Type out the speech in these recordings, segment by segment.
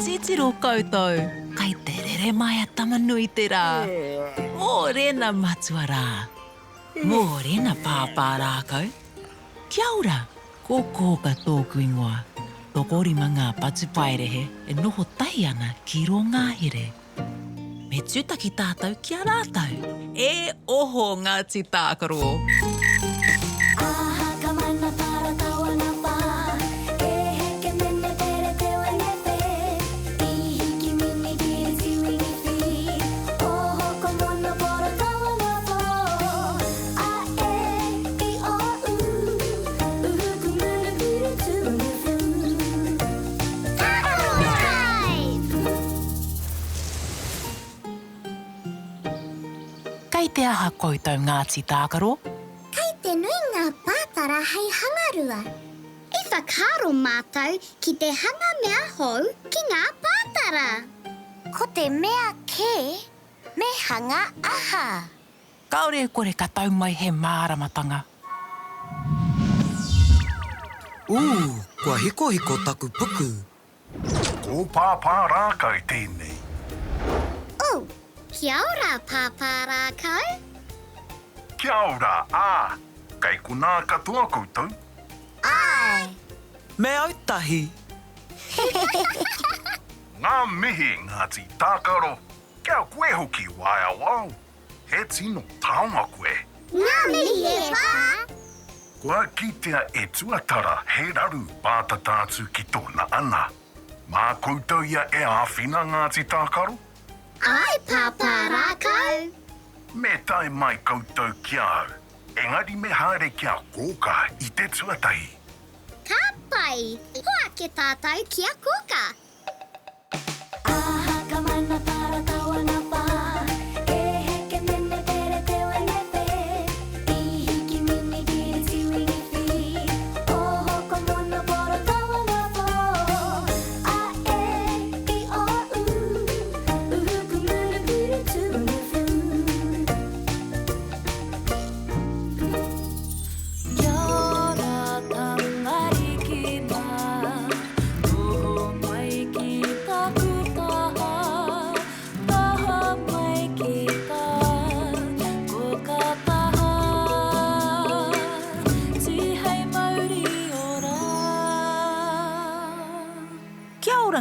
titiro koutou. Kai te rere mai a tamanui te rā. Mō rena matua rā. Mō rena Pāpā Rākau. Kia ora, ko Kōkā tōku ingoa. Toko Rima Ngāti Patupaiarehe e noho tai ana ki ro ngahere. Me tūtaki tātou kia rātou. E oho Ngāti Tākaro. Kai te aha koutou Ngāti Tākaro? Kai te nui ngā pātara hei hangarua. E whakaro mātou ki te hanga mea hou ki ngā pātara. Ko te mea kē, me hanga aha. Kaore kore ka tau mai he māramatanga. Kua hiko taku puku. Ko Pāpā Rākau tēnei. Kia ora, Pāpā Rākau. Kia ora, Kai kuna katoa koutou. Ai. Me ētahi. Ngā mihi Ngāti Tākaro. Kia koe hoki waia wau. He tino taonga koe. Ngā mihi e pā. Kua kitea e tuatara he raru pātatātu ki tōna ana. Mā koutou ia e āwhina Ngāti Tākaro. Ai, Pāpā Rākau. Me tai mai koutou kia au. Engari me haere kia Kōkā i te tuatahi. Ka pai, hoa ke tātou kia Kōkā.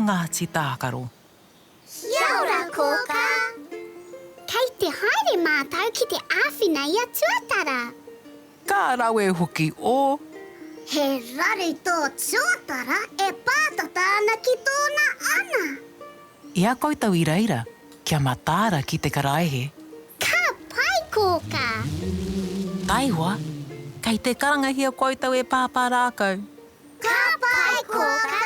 Ngāti Tākaro. Kia ora, Kōkā. Kei te haere mātou ki te āwhina ia tuatara. Ka rau e hoki o. He raru tō tuatara e pātata ana ki tōna ana. Ia koutou iraira, kia matāra ki te karaihe. Ka pai, Kōkā. Taiwa, kei te karangahia koutou e Pāpā Rākau. Ka pai, Kōkā.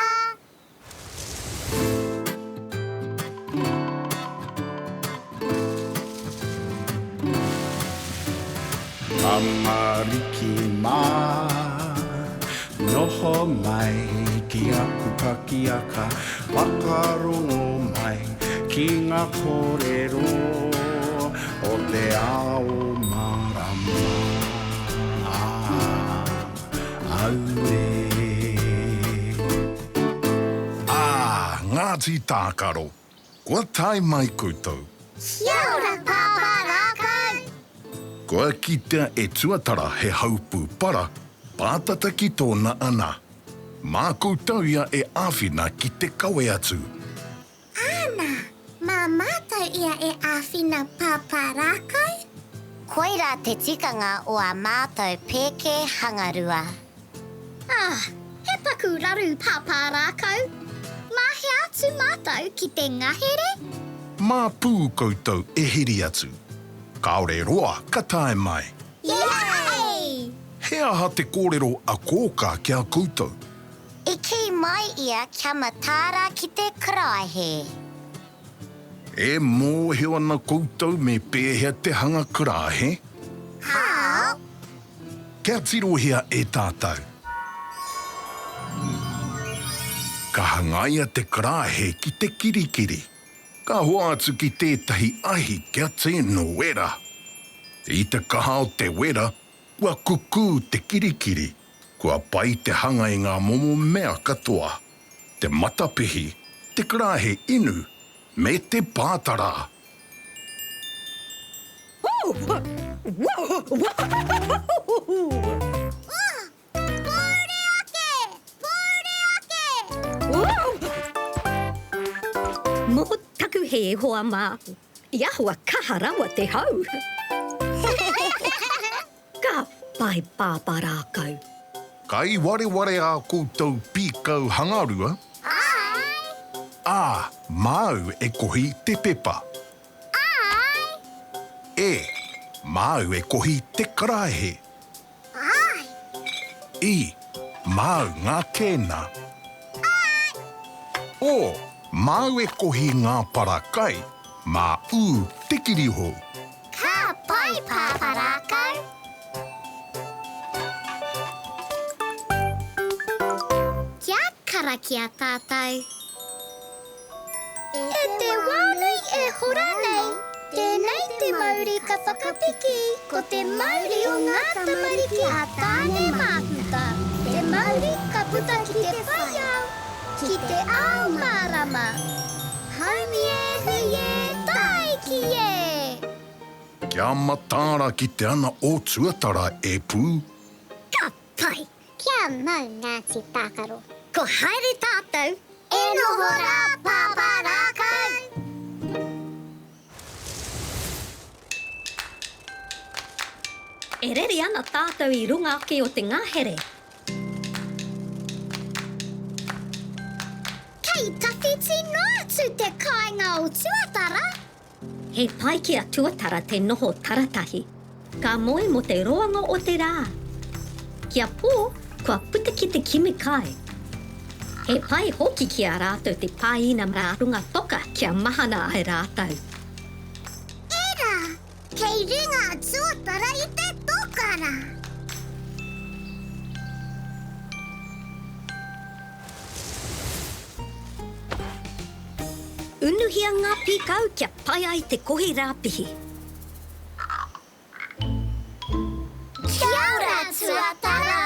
Amariki mā, noho mai ki a kupakiaka, whakarongo mai ki ngā kōrero o te ao marama. Ngāti Tākaro, kua tai mai koutou. Kia ora, Pāpā Rākau. Kua kitea e tuatara he haupū para, pātata ki tōna ana. Mā koutou ia e āwhina ki te kawe atu. Ana, mā mātou ia e āwhina Pāpā Rākau. Koira te tikanga o a mātou pēke hangarua. He paku raru Pāpā Rākau. Mahi atu mātou ki te ngahere. Mā pū koutou e hiri atu. Kaore roa, ka tae mai. Yay! He aha te kōrero a Kōkā kia koutou. I ki mai ia kia matāra ki te karaihe. E mōheo ana koutou me pēhea te hanga karaihe. How? Kia tirohea e tātou. Ka hangaia te karaihe ki te kirikiri. Ka hoa atu ki tētahi ahi kia tēno wera. I te kaha o te wera, kua kuku te kirikiri. Kua pai te hanga i ngā momo mea katoa. Te matapihi, te karahe inu me te pātara. Mō taku he hoa mā, ia hoa kaharawa te hau. Ka pai Pāpā Rākau. Kai ware a koutou pīkau hangarua. Ai! Māu e kohi te pepa. Ai! Māu e kohi te karahe. Ai! Māu ngā kēna. O! Māu e kohi ngā parakai. Mā te kiriho. Ka pai Pāpā Rākau. Kia kara kia tātou. E te wānui e hora nei, tēnei te Māori ka whakatiki, ko te Māori o ngā tamariki a tāne māputa. Te Māori ka puta ki te whaiau, ki te ao mārama. Haumi e, hui e, tai ki e. Kia matāra ki te ana o tuatara e pū. Ka pai. Kia mau Ngāti Tākaro. Ko haere tātou. E noho rā Pāpā Rākau. E rere ana tātou i runga ake o te ngahere. Kei tawhi tino atu te kāinga o tuatara. He pai ki a tuatara te noho taratahi. Ka moe mo te roanga o te rā. Kia pō, kua puta ki te kimikai. He pai hoki ki a rātou te pāina mā runga toka kia mahana ai rātou. Era, kei ringa tuatara i te tokara. Unuhia ngā pīkau kia pai ai te kohi rāpihi. Kia ora tuatara.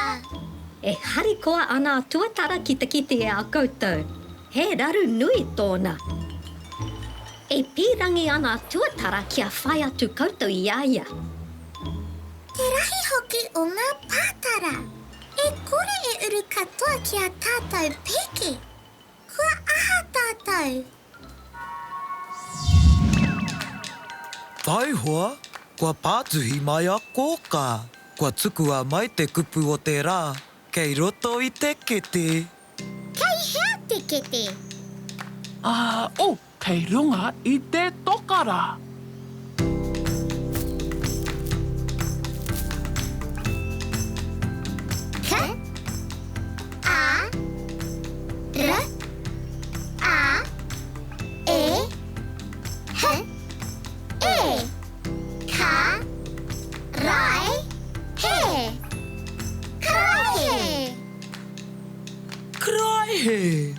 E harikoa ana tuatara ki te kite e a koutou. He raru nui tōna. E pīrangi ana tuatara kia whai atu koutou i aia. Te rahi hoki o ngā pātara. E kore e uru katoa ki a tātou peke. Kua aha tātou. Tai hoa, kua pātuhi mai a Kōkā. Kua tukua mai te kupu o te rā. Kei roto i te kete. Kei hea te kete. Kei runga i te tokara. Ka, a, r, a, e, h, e. Ka, rai, he. Karahe. Kraihe!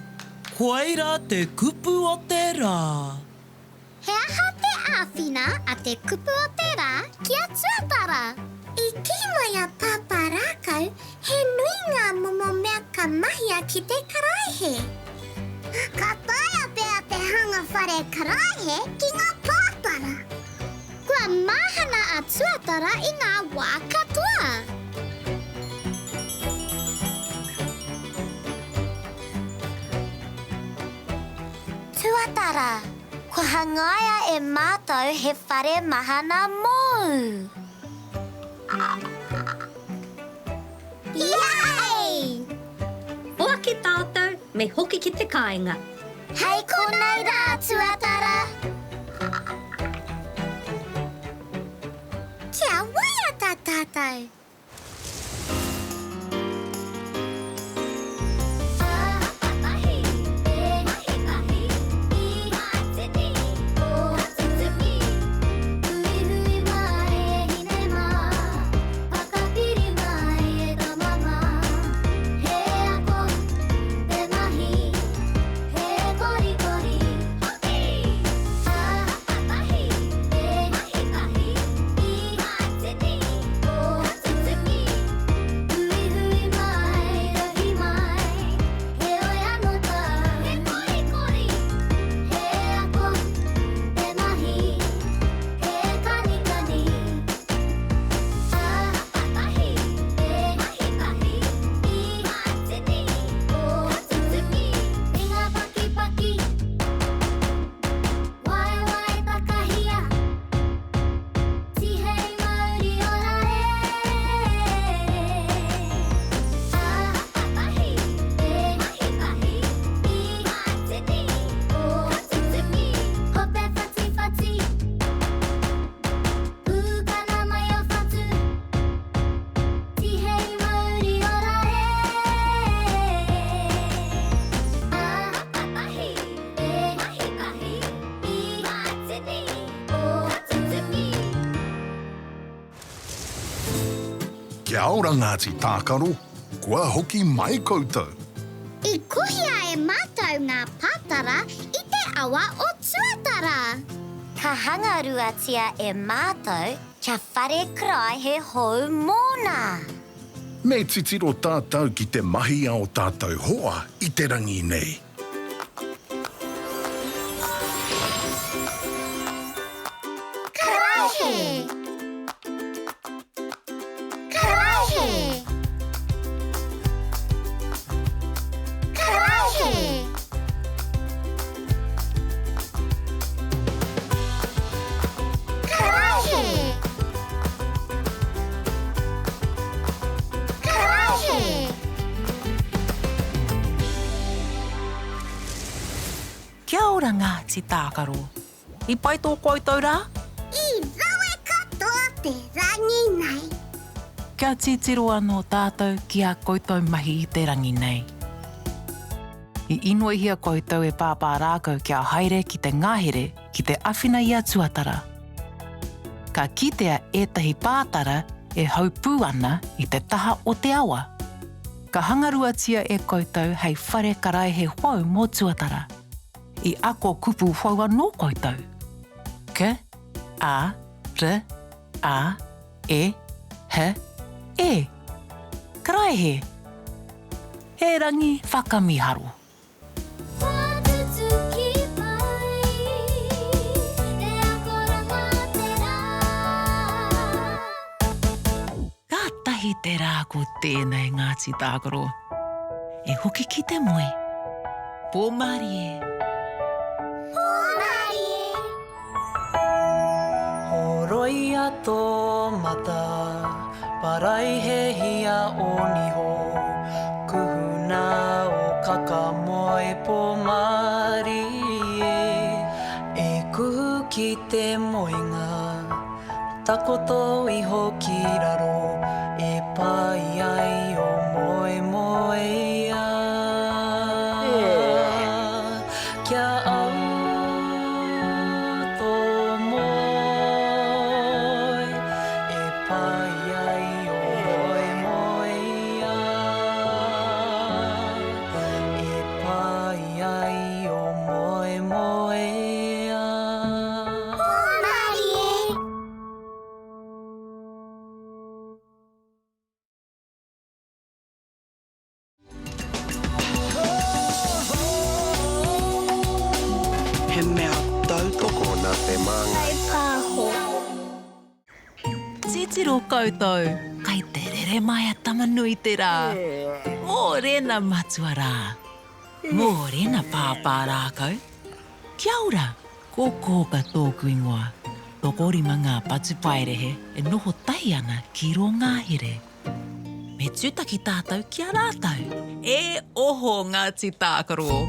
Koeira te kupu o te rā. He aha te āwhina a te kupu o te rā ki a tuatara. I ki mai a Pāpā Rākau, he nui ngā momo mea ka mahia ki te karaihe. Ka taia pēr te hanga whare karaihe ki ngā pātara. Kua mahana a tuatara i ngā wā katoa. Tuatara. Ko hangaia e mātou he whare mahana mōu. Yay! Hoa ki tātou, me hoki ki te kāinga. Hei konei rā, tuatara. Kia waiata tātou. Kia ora Ngāti Tākaro, kua hoki mai koutou. I kuhia e mātou ngā pātara I te awa o tuatara. Ka hangaruatia e mātou, kia whare krai he hou mōna. Me titiro tātou ki te mahi a o tātou hoa I te rangi nei. Karaihe! Karaihe! Karaihe! Karaihe! Karaihe! Kia ora Ngāti Tākaro. I pai tō koutou rā? I rawe katoa te rangi nei. Kia titiro anō tātou ki a koutou mahi I te rangi nei. I inuihia koutou e Pāpā Rākau kia haere ki te ngahere ki te awhina I a tuatara. Ka kitea ētahi pātara e haupū ana I te taha o te awa. Ka hangaruatia e koutou hei whare karai he whau mō tuatara. I ako kupu whau anō koutou. K, A, R, A, E, H, E. Karaihe. He rangi whakamiharo. Ka tahi te rā ko tēnei Ngāti Tākaro. E hoki ki te moe. Pō Māori e. Horoi a tō mata, parai he hia o niho. Kuhuna o kakamoe pō Māori e kuhu ki te moenga. Takoto iho ki raro, e pai ai o moe moe ia. Kia au tō moe, e pai ai o moe moe ia. E pai ai o moe moe ia. He mea tautoko nā Te Māngai Pāho. Titiro koutou, kai te rere mai a tamanui te rā. Mō rena matua rā. Mō rena Pāpā Rākau. Kia ora, ko Kōkā tōku ingoa. Toko Rima ngā Patupaiarehe e noho tahi ana ki ro ngahere. Me tūtaki tātou kia rātou. E oho Ngāti Tākaro.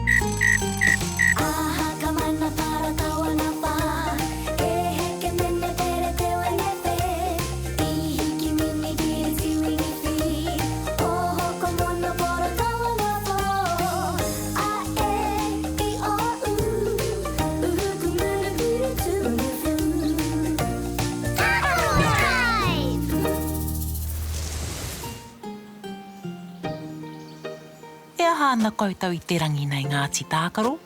Hāna koutou I te rangi nei Ngāti Tākaro.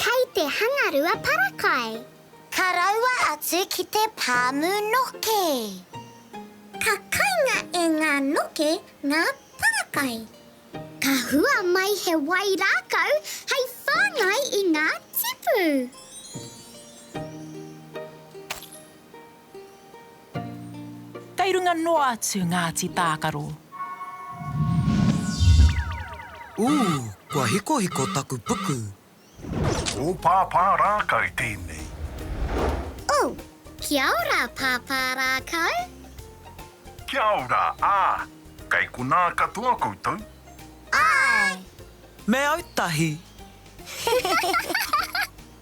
Kei te hangarua parakai. Ka raua atu ki te pāmu noke. Ka kainga e ngā noke ngā parakai. Ka hua mai he wai rākau hei whāngai I ngā tipu. Kei runga noa atu Ngāti Tākaro. Kua hiko taku puku. O Pāpā Rākau tēnei. Kia ora, Pāpā Rākau. Kia ora, Kei kuna katoa koutou. Ai, Me autahi.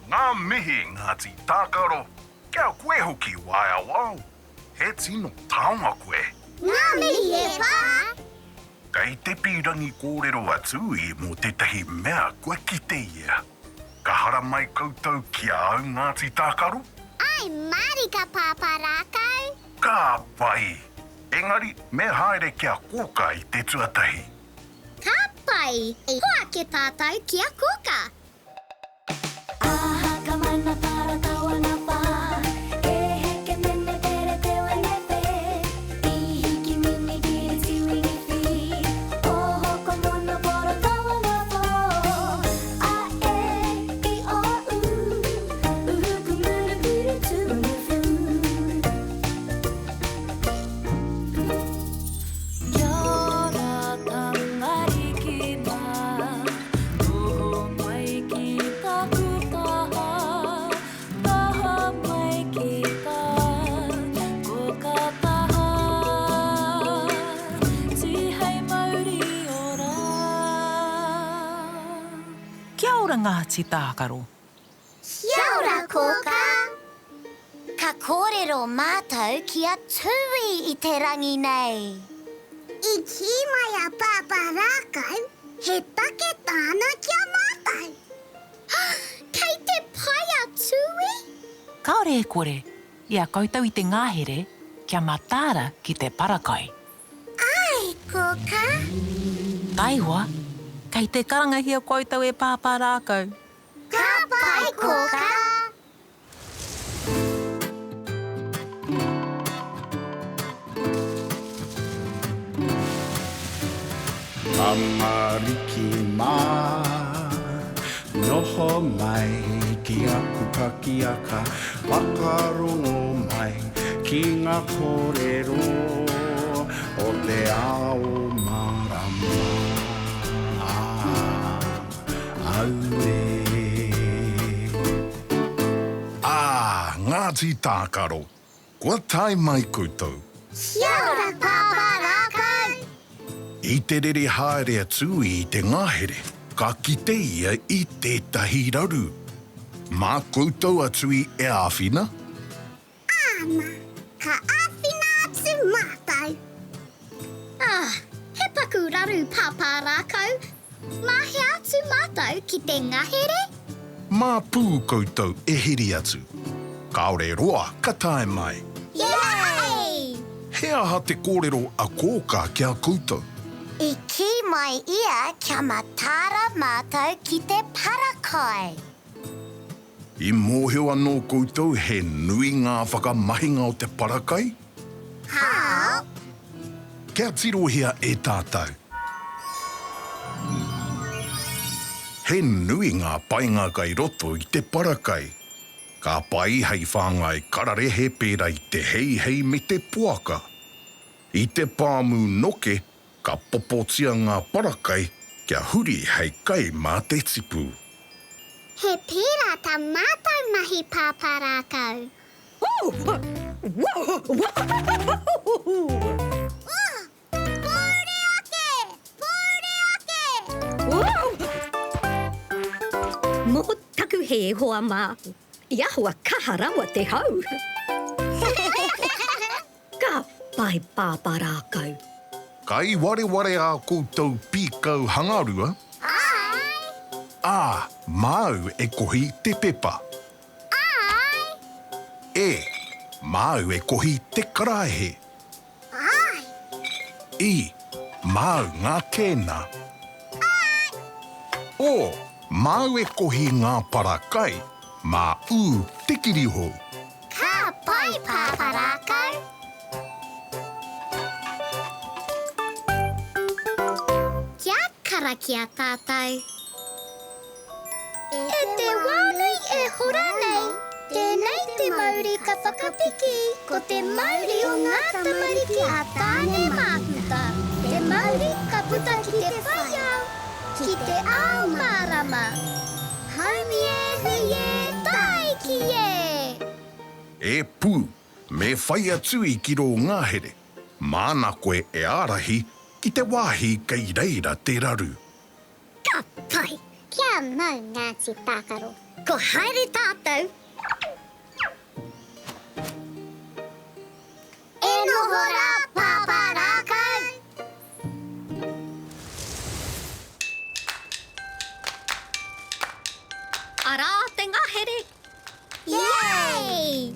Ngā mihi Ngāti Tākaro. Kia koe hoki waia wau. He tino taonga koe. Ngā mihi e pā. Kei te pirangi kōrero atu I mō tētahi mea kua ki te ia. Ka hara mai koutou kia au Ngāti Tākaro. Ai, marika, Pāpā Rākau. Ka pai. Engari, me haere kia Kōkā I te tuatahi. Ka pai, e hoa ke tātou kia Kōkā. Aha ka mana para kawana pa. E heke mene pere te wenepe. I hiki mini kiri tiwingi fi. O hoko mono poro kawana po. A e I o u. Uhuku mulu piri tunu fu. Kia ora tangari ki mā. Noho mai ki taku taha. Taha mai ki tā. Kōkā taha. Tihei Māori ora. Kia ora Ngāti Tākaro. Kia ora Kōkā. Ka kōrero mātou kia tui I te rangi nei. I ki mai a Pāpā Rākau, he take tāna kia mātou. Kei te pai a tui? Kaore e kore, ia koutou I te ngahere, kia matāra ki te parakai. Ai, Kōkā. Kaiwa, kei te karangahi o koutou e Pāpā Rākau. Ka pai, Kōkā. Amariki mā, noho mai ki aku pakiaka, whakarongo mai ki ngā kōrero o te ao marama. Aue. Ngāti Tākaro, kua tai mai koutou. Kia ora Pāpā Rākau. I te rere haere atu I te ngahere, ka kite ia I tētahi raru. Mā koutou atu I e āwhina? Āna, ka āwhina atu mātou. He paku raru Pāpā Rākau. Mahi atu mātou ki te ngahere. Mā pū koutou e hiri atu. Kaore roa, ka tae mai. Yay! He aha te kōrero a Kōkā kia koutou. I ki mai ia kia matāra mātou ki te parakai. I mōheo anō koutou he nui ngā whakamahinga o te parakai? How? Kia tirohia e tātou. He nui ngā painga kai roto I te parakai. Ka pai hei whāngai kararehe pērā I te hei me te puaka. I te pāmu noke, ka popotia ngā parakai kia huri hei kai mā te tipu. He pērā tā mātou mahi Pāpā Rākau. Pōre ake! Pōre ake! Mō taku he hoa mā. Ia hoa kaharawa te hau. Ka pai Pāpā Rākau. Kai ware a koutou pīkau hangarua? Ai! Māu e kohi te pepa. Ai! Māu e kohi te karaehe. Ai! Māu ngā kēna. Māu e kohi ngā parakai. Mā te kiriho. Ka pai Pāpā Rākau. Kia kara kia tātou. E te wānui e hora nei. Tēnei te Māori ka whakapiki. Ko te Māori o ngā tamariki a tāne māputa. Te Māori ka puta ki te whaiau. Ki te ao mārama. Haumi e hui e tai ki e. E pū, me whai atu I ki rō ngahere. Māna koe e ārahi ki te wāhi kei reira te raru. Ka pai. Kia mau Ngāti Tākaro. Ko haere tātou. E noho rā Pāpā Rākau. Arā te ngahere. Yay!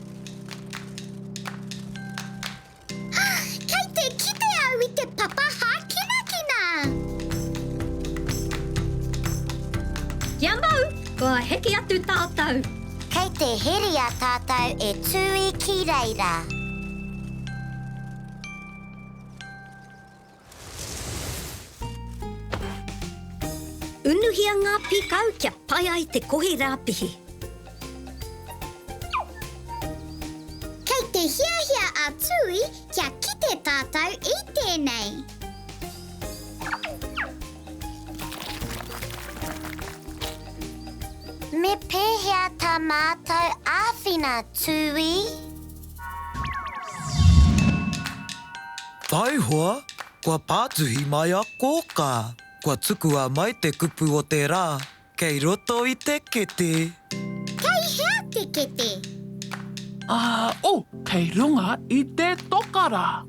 Kei te te papa hākinakina. Kia mau, kua heki atu tātou. Kei te here a tātou e tui ki reira. Unuhia ngā pikau kia pai ai te kohi rāpihi. Kei te hiahia a tui kia kite tātou I tēnei. Me pēhea tā mātou āwhina tui. Whaihoa, kua pātuhi mai a Kōkā. Kua tukua mai te kupu o te rā, kei roto I te kete. Kei hea te kete. Kei runga I te tokara.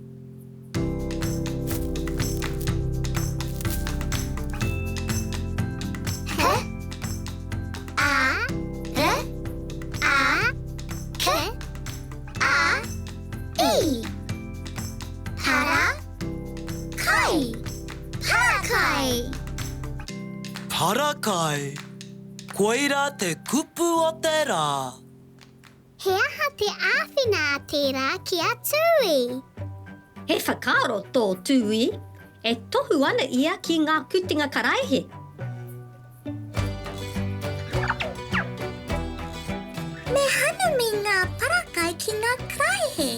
Parakai, koira te kupu o te rā. He aha te āwhina a tērā ki a tui. He whakaro tō tui, e tohu ana ia ki ngā kutinga karaihe. Me hana me ngā parakai ki ngā karaihe.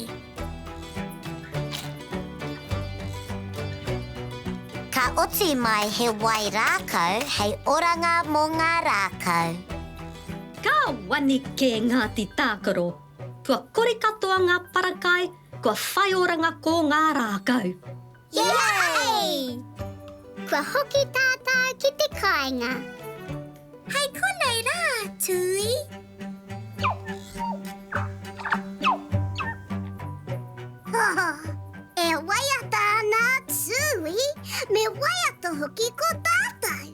Ka oti mai he wai rākau, hei oranga mō ngā rākau. Ka wani ke Ngāti Tākaro. Kua kore katoa ngā parakai, kua whai oranga ko ngā rākau. Yay! Kua hoki tātou ki te kāinga. Hei konei rā, tui. E waiata ana tui, me waiata hoki ko tātou.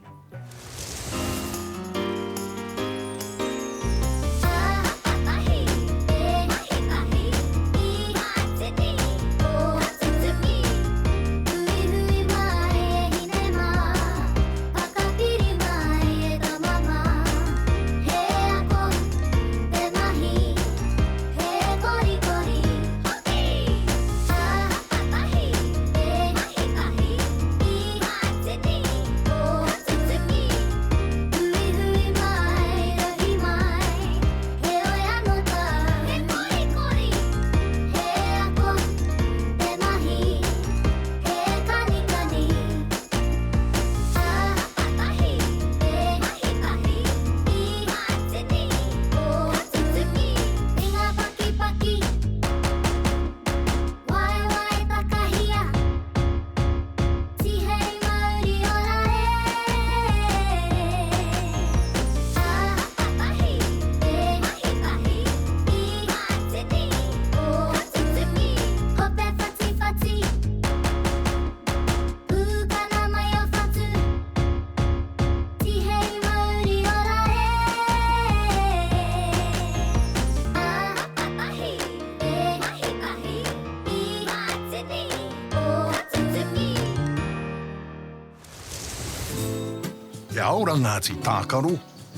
Kia ora Ngāti Tākaro,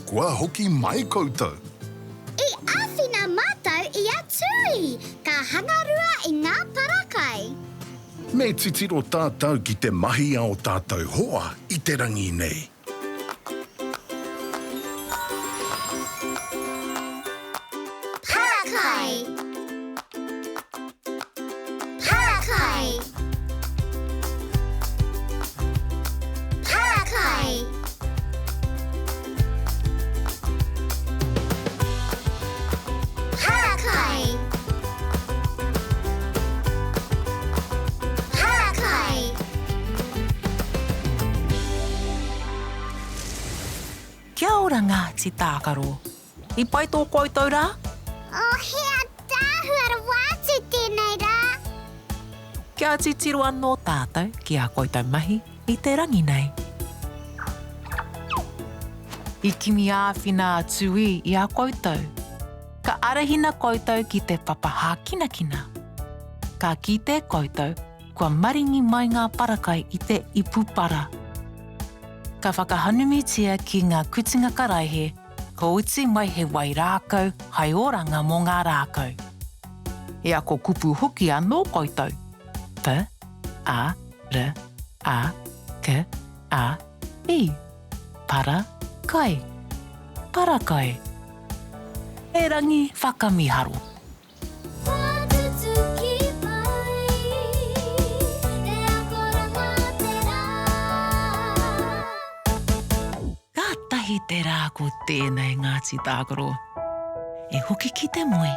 kua hoki mai koutou. I āwhina mātou I a tui, ka hangarua I ngā parakai. Me titiro tātou ki te mahi ao tātou hoa I te rangi nei. Parakai. Parakai. Parakai. Parakai. Parakai. Kia ora Ngāti Tākaro. I pai tō koutou rā? Hea tāhuara wātu tēnei rā. Kia titiro anō tātou ki a koutou mahi I te rangi nei. I kimi āwhina tui I a koutou. Ka arahina koutou ki te papa hākinakina. Ka kite koutou kua maringi mai ngā parakai I te ipupara. Ka whakahanumitia ki ngā kutinga karaihe, ko uti mai he wai rākau, hai oranga mō ngā rākau. Ea ko kupu hoki anō koutou. P, A, R, A, K, A, I. Para, kai. Parakai. E rangi whakamiharo. Kātahi te rā ko tēnei Ngāti Tākaro. E hoki ki te moe.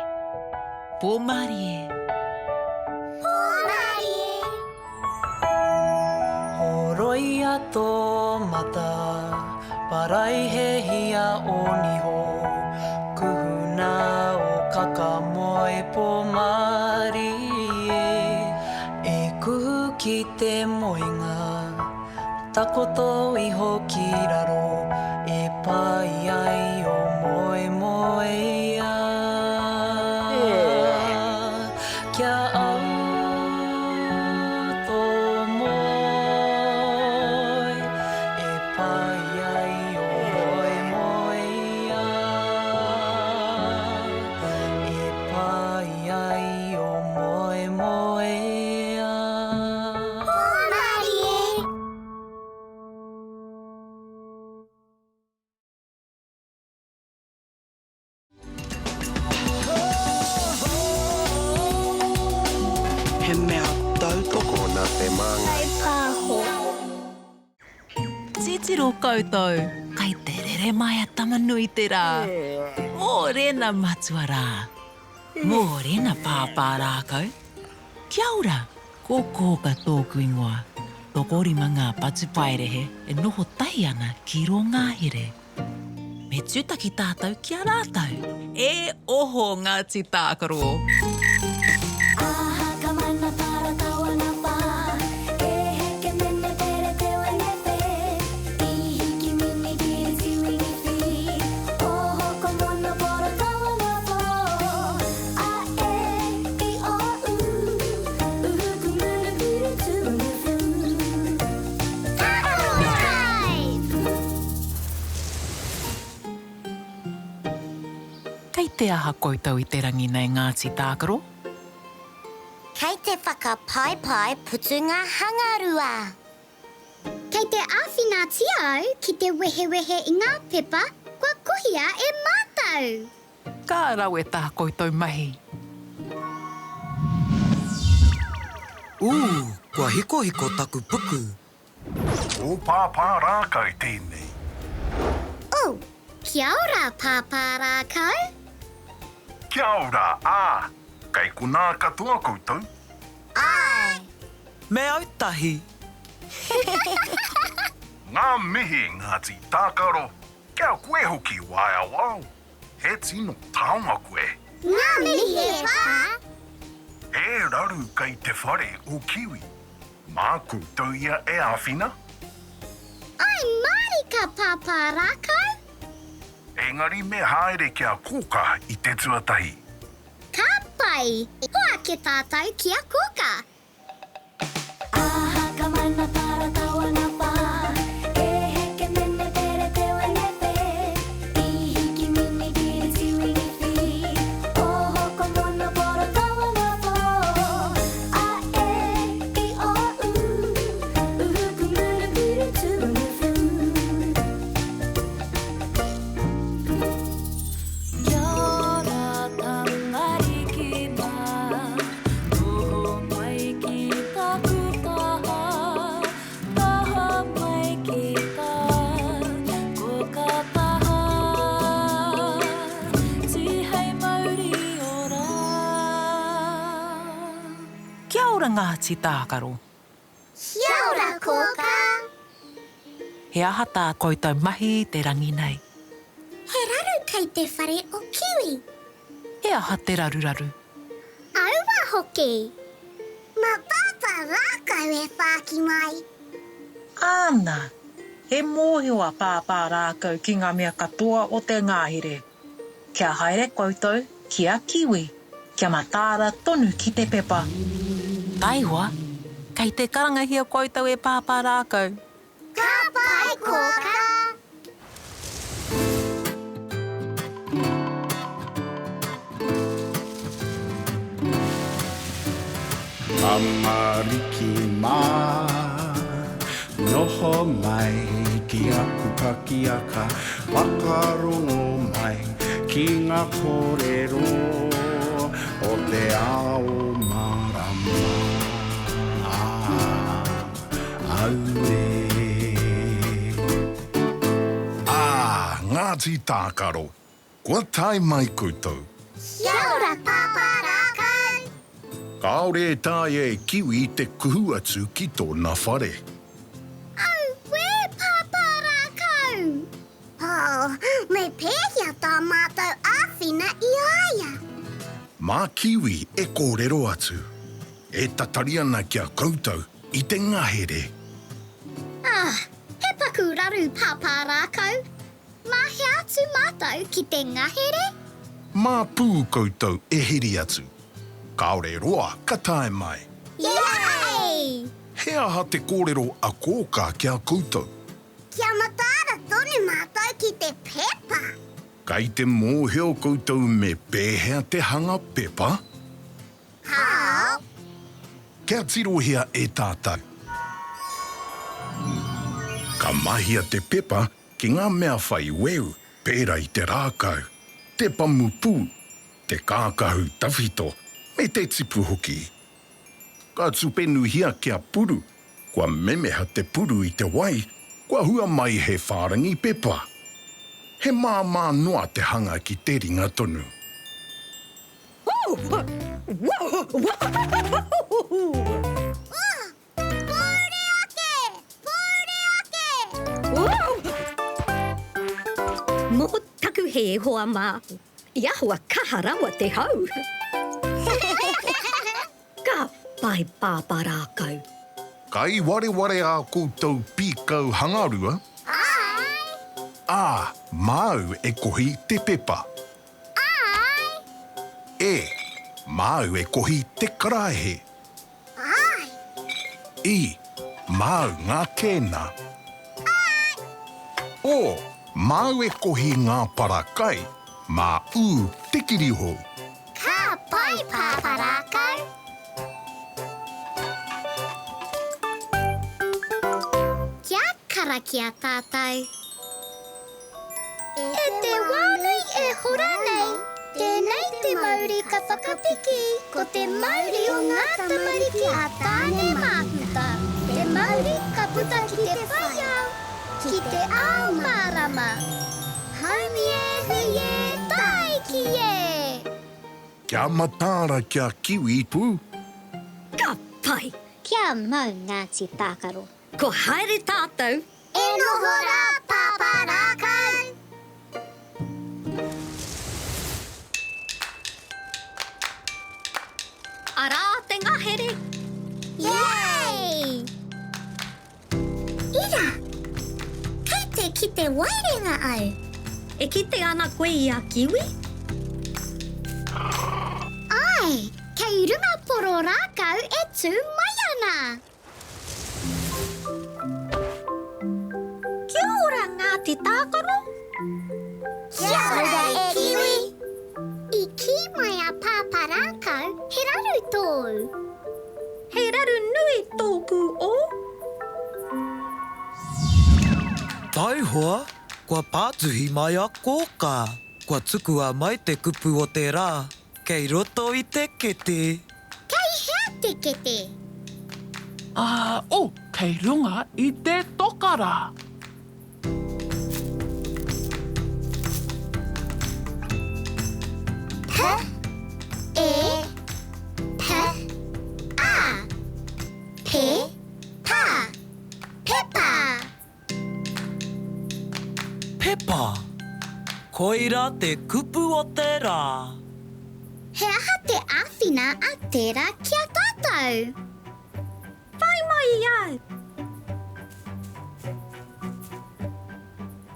Pōmarie. Horoi a tō mata, parai he hia o niho. Kuhuna o kakamoe pōmari e kuhu ki te moenga. Takoto iho ki raro, e pai ai o moe moe ia. Kia au tō moe, e pai ai o moe moe ia. E pai ai o moe moe ia. He mea tautoko nā Te Māngai Pāho. Titiro koutou, kai te rere mai a tamanui te rā. Mō rena matua rā. Mō rena Pāpā Rākau. Kia ora, ko Kōkā tōku ingoa. Toko Rima Ngā Patupaiarehe e noho tahi ana ki ro ngahere. Me tūtaki tātou kia rātou. E oho Ngāti Tākaro. Aha ka mana para tawana pa e heke mene pere te wenepe I hiki mini ki tiwingi fi oho ko mono poro tawana po a e I o uhu kumuna piri tunu fu Tākaro Tribe. Kei te aha koutou I te rangi nei Ngāti Tākaro. Kei te whakapaepae putunga hangarua. Kei te āwhina tiau ki te wehewehe I ngā pepa, kua kuhia e mātou. Ka rau e tā koutou mahi. Kua hiko hiko taku puku. O Pāpā Rākau tēnei. Kia ora, Pāpā Rākau. Kia ora, Kai kuna katoa koutou. Ai. Me autahi. Ngā mihi Ngāti Tākaro. Kia koe hoki waia wau. He tino taonga koe. Ngā mihi e pā. E raru kai te whare o kiwi. Mā koutou ia e āwhina. Ai marika, Pāpā Rākau. Engari me haere kia Kōkā I te tuatahi. Ka pai, hoa ke tātou kia Kōkā. Aha ka mana para tawana pa e heke mene pere te wenepe I hiki mini ki tiwingi fi oho ko mono poro tawana po a e I o uhu kumuna piri tunu fu Kia ora tangari ki ma noho mai ki taku taha taha mai ki ta Kōkā taha ti hei mauri ora Kia ora Ngāti Tākaro. Kia ora, Kōkā. He aha tā koutou mahi te rangi nei. He raru kei te whare o kiwi. He aha te raruraru. Aua hoki. Ma Pāpā Rākau e whāki mai. Āna, he mōhio a Pāpā Rākau ki ngā mea katoa o te ngahere. Kia haere koutou, kia kiwi. Kia matāra tonu ki te pepa. Taiwa, Kei te karangahi o koutou e Pāpā Rākau. Ka pai Kōkā. Amariki mā, noho mai ki aku pakiaka, whakarongo mai ki ngā kōrero o te ao marama. Aue. Ngāti Tākaro, kua tai mai koutou. Kia ora, Pāpā Rākau. Kaore tāi e kiwi te kuhu atu ki tōna whare. Au, wē, Pāpā Rākau. Oh, me pēhia tā mātou āwhina I aia. Mā kiwi e kōrero atu. E tatari ana kia koutou I te ngahere. He paku raru, Pāpā Rākau. Mahi atu mātou ki te ngahere? Mā pū koutou e hiri atu. Kaore roa, ka tae mai. Yay! He aha te kōrero a Kōkā kia koutou. Kia matāra tonu mātou ki te pepa. Kai te mōheo koutou me pēhea te hanga pepa. How? Kia tirohia e tātou. Ka mahia te pepa ki ngā mea whai weu, pērā I te rākau, te pamu pū, te kākahu tawhito, me te tipu hoki. Ka tupenuhia kia puru, kua memeha te puru I te wai, kua hua mai he whārangi pepa. He mā noa te hanga ki te ringa tonu. Mō taku he hoa mā, I ahua kaharawa te hau. Ka pai Pāpā Rākau. Kai ware a koutou pīkau hangarua. Ai. Māu e kohi te pepa. Ai. Māu e kohi te karaehe. Ai. Māu ngā kēna. Māu e kohi ngā parakai, mā te kiriho. Ka pai Pāpā Rākau. Kia kara kia tātou. E te wānui e hora nei, tēnei te Māori ka whakatiki, ko te Māori o ngā tamariki a tāne māputa. Te Māori ka puta ki te whaiau, ki te ao mārama. Haumi e, hui e, tai ki e. Kia matāra kia kiwi pū. Ka pai. Kia mau Ngāti Tākaro. Ko haere tātou. E noho rā, Pāpā Rākau. Arā te ngahere. Yay! Ira, kei te ki te wairenga au. E kite ana koe I a kiwi? Ai, kei runga poro Rākau e tū mai ana. Kia ora Ngāti Tākaro. Kia ora e kiwi. I ki mai a Pāpā Rākau, he raru tō. He raru nui tōku o. Tai hoa, kua pātuhi mai a Kōkā. Kua tukua mai te kupu o te rā, kei roto I te kete. Kei hea te kete. Kei runga I te tokara. Pepa, koira te kupu o te rā. He aha te āwhina a tērā kia tātou. Whai mai au.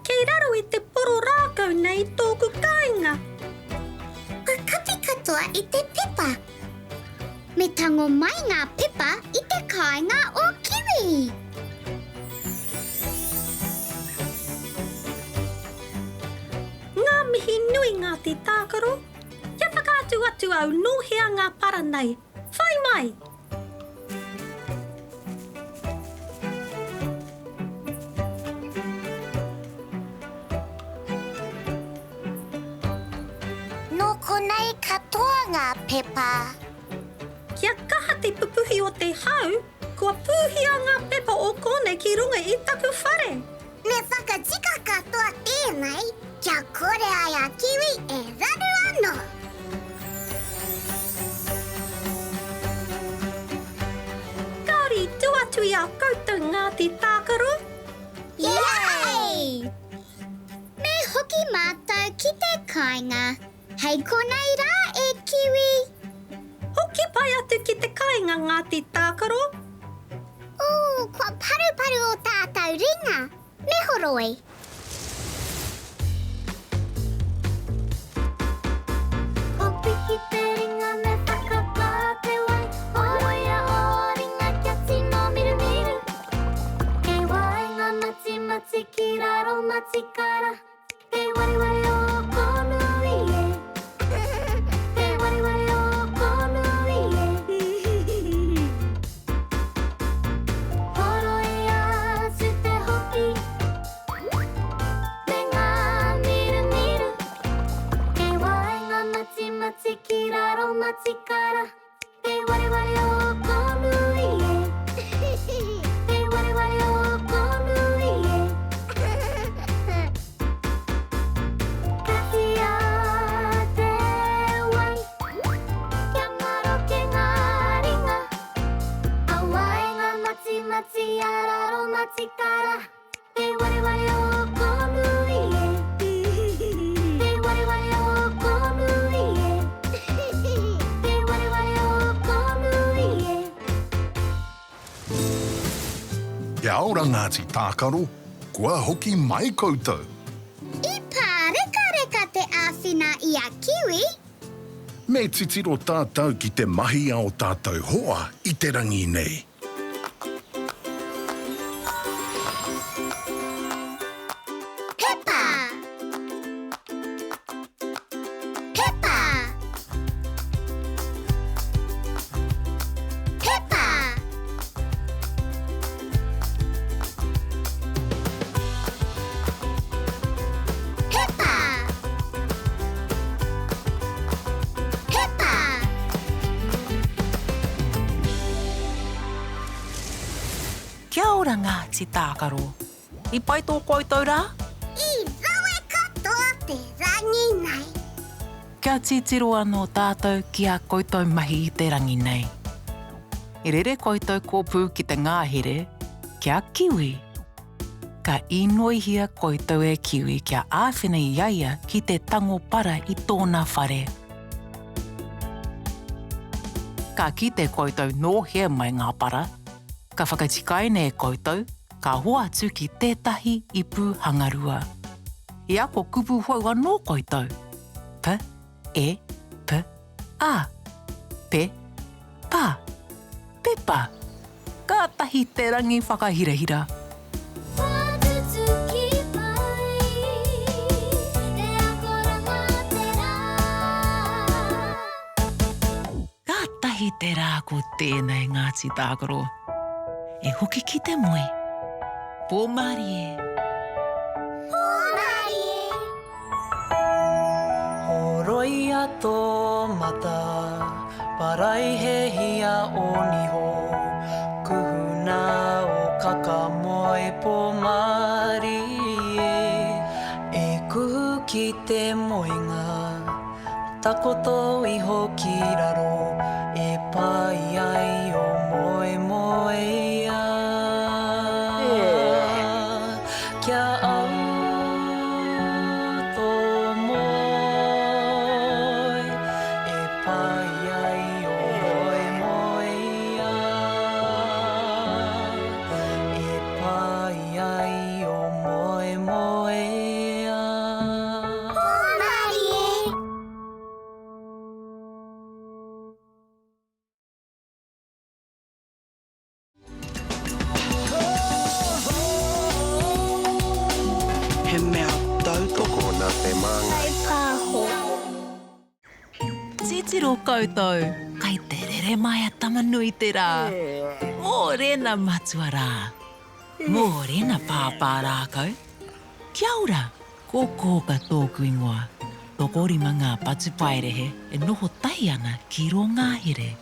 Kei raro I te poro Rākau nei tōku kāinga. Ka kapi katoa I te pepa. Me tango mai ngā pepa I te kāinga o kiwi. Ngā mihi nui Ngāti Tākaro. Kia whakaatu atu au nohea ngā para nei. Whai mai! No konei katoa ngā pepa. Kia kaha te pupuhi o te hau, kua pūhia ngā pepa o konei ki runga i taku whare. Me whakatika katoa tēnei, kia kore ai a kiwi e raru anō. Kaori tuatui a koutou Ngāti Tākaro. Yay! Me hoki mātou ki te kāinga. Hei konei rā e kiwi. Hoki pai atu ki te kāinga Ngāti Tākaro. Kua paru o tātou ringa. Me horoi. Hopi ki te ringa me whakapāte wai. Horoia o ringa kia tino miru. E waenga mati ki raro mati kara. E wari o konui e. E wari o konui e. Horoia su te hoki. Me ngā miru. E waenga mati ki raro mati kara. E wari o konui e. E wari o konui e. Katia te wai. Kia maro ke ngā ringa. A waenga mati a raro mati kara. E wari o konui e. E wari o konui e. E wari o konui e. Kia ora Ngāti Tākaro, kua hoki mai koutou. I reka te āwhina i a kiwi. Me titiro tātou ki te mahi ao tātou hoa i te rangi nei. Pepa. Pepa. Pepa. Pepa. Pepa. Kia ora Ngāti Tākaro. I pai tō koutou rā? I rawe katoa te rangi nei. Kia titiro anō tātou ki a koutou mahi i te rangi nei. I rere koutou kōpū ki te ngahere, kia kiwi. Ka inoihia koutou e kiwi kia āwhina i iaia ki te tango para i tōna whare. Ka kite koutou nohe mai ngā para, ka whakatikai ne koutou, ka hoa atu ki tētahi ipu hangarua. I ako kupu hau anō koutou. P, e, p, a. Pe, pa, pepa. Ka tahi te rangi whakahirahira. Watutuki mai. E akoranga te rā. Ka tahi te rā ko tēnei Ngāti Tākaro. E hoki ki te moe. Pōmari e. Horoia tō mata, paraihehia o niho. Kuhuna o kakamoe pōmari e. E kuhu ki te moenga, takoto iho ki raro. E pai ai o moe moe ia. Kia au tō moe. E pai ai o moe moe ia. E pai ai o moe moe ia. titiro koutou. Kai te rere mai a tamanui te rā. Mōrena matua rā. Mōrena Pāpā Rākau. Kia ora, ko Kōkā tōku ingoa. Toko Rima Māori Patupaiarehe e noho tai ana ki ro ngahere.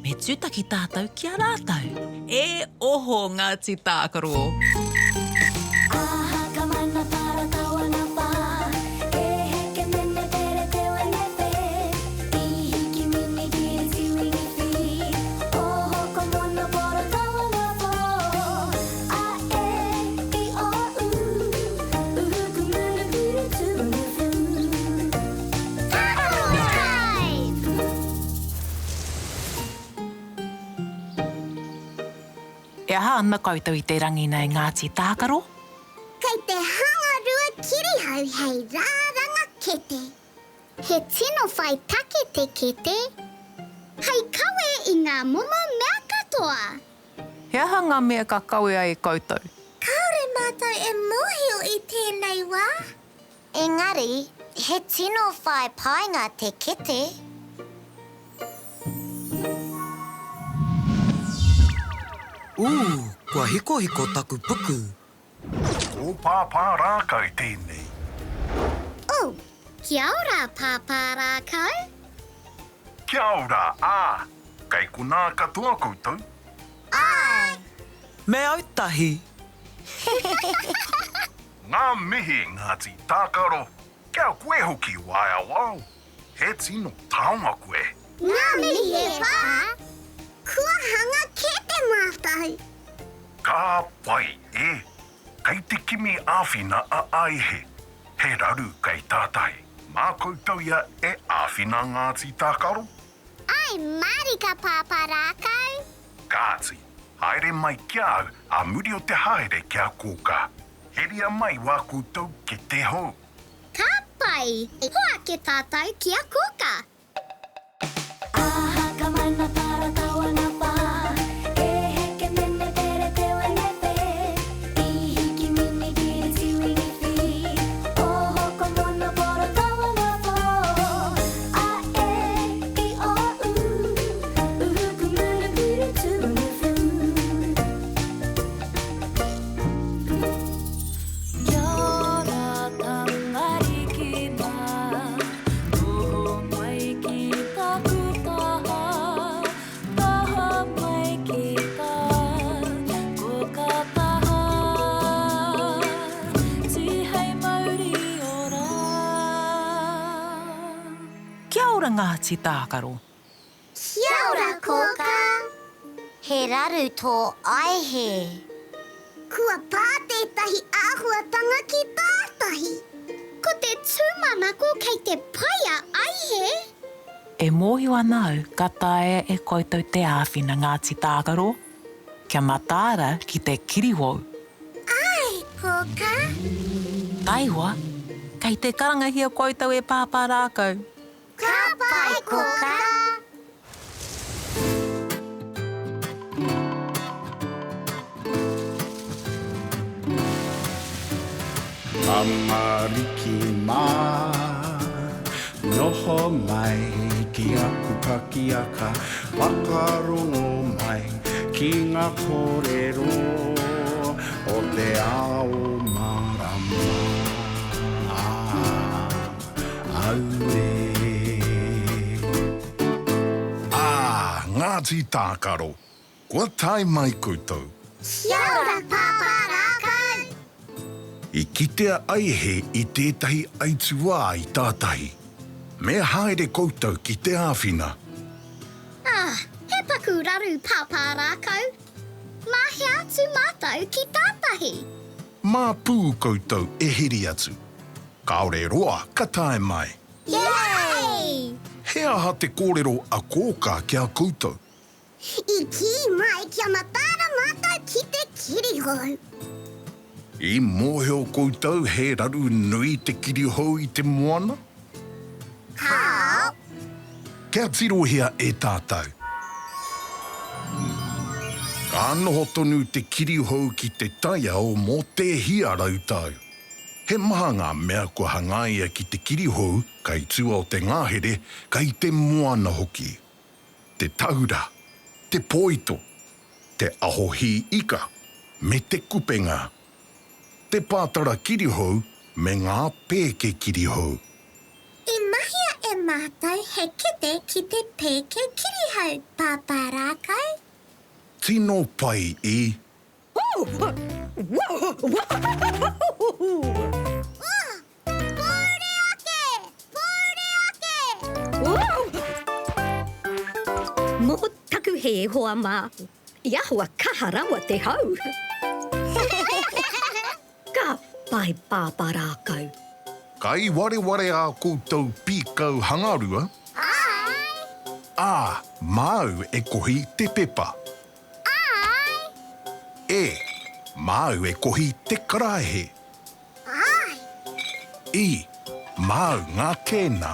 Me tūtaki tātou kia rātou. E oho Ngāti Tākaro. Aha ka mana para tawana pa. E heke mene tere te wenepe. I hiki mini ki tiwingi fi. Oho ko mono poro tawana po. A e I o u. Uhu ku munu puru tunu fu. Tākaro Tribe! E aha ana koutou I te rangi nei Ngāti Tākaro? Kei te hangarua kirihau hei rāranga kete. He tino whai take te kete. Hei kawe I ngā momo mea katoa. He aha ngā mea ka kawe ai koutou? Kaore mātou e mōhio I tēnei wā. Engari, he tino whai painga te kete. Kua hiko taku puku. Ko Pāpā Rākau tēnei. Kia ora, Pāpā Rākau. Kia ora, Kai kuna katoa koutou. Ai. Me autahi. Ngā mihi Ngāti Tākaro. Kia koe hoki waia wau. He tino taonga koe. Ngā mihi e pā. Kua hanga kete mātou. Ka pai Kai te kimi āwhina a aihe. He raru kai tātai. Mā koutou ia e āwhina Ngāti Tākaro. Ai, marika, Pāpā Rākau. Kāti, haere mai kia au a muri o te haere kia Kōkā. Heria mai wā koutou ke te hou. Ka pai. Hoa ke tātou kia Kōkā. Aha ka mana para tawana pa. E heke mene tere te wenepe. I hiki mini ki tiwingi fi. Oho ko mono poro tawana po. A e I o u. Uhu ku munu puru tunu fu. Kia ora tangari ki mā. Noho mai ki taku taha. Taha mai ki tā. Kōkā taha. Ti hei Māori ora. Kia ora Ngāti Tākaro. Kia ora, Kōkā. He raru tō aihe. Kua pā tētahi āhuatanga ki tātahi. Ko te tūmanako kei te paia aihe. E mōhio ana au ka tae e koutou te āwhina Ngāti Tākaro. Kia matāra ki te kiriwau. Ai, Kōkā. Taiwa, kei te karangahia koutou e Pāpā Rākau. Ka pai, Kōkā. Amariki mā, noho mai ki aku pakiaka, whakarongo mai ki ngā kōrero o te ao marama. Aue. Ngāti Tākaro, kua tai mai koutou. Kia ora, Pāpā Rākau. I kitea aihe I tētahi aitua I tātahi. Me haere koutou ki te āwhina. He paku raru, Pāpā Rākau. Mahi atu mātou ki tātahi. Mā pū koutou e hiri atu. Kaore roa, ka tae mai. Yay! He aha te kōrero a Kōkā kia koutou. I ki mai kia matāra mātou ki te kirihau. I mōheo koutou he raru nui te kirihau I te moana. How? Kia tirohia e tātou. Ka noho tonu te kirihau ki te taia o mō te hia rautau. He maha ngā mea kua hangaia ki te kirihou kai tua o te ngahere kai te moana hoki. Te taura, te poito, te ahohi ika, me te kupenga. Te pātara kirihou me ngā pēke kirihou. I mahia e mātou he kete ki te pēke kirihou, Pāpā Rākau. Tino pai I. Mō taku he hoa mā. Ia hoa kaharawa te hau. Ka pai Pāpā Rākau. Kai ware a koutou pīkau hangarua. Ai! Māu e kohi te pepa. Ai! Māu e kohi te karaehe. I! Māu ngā kēna.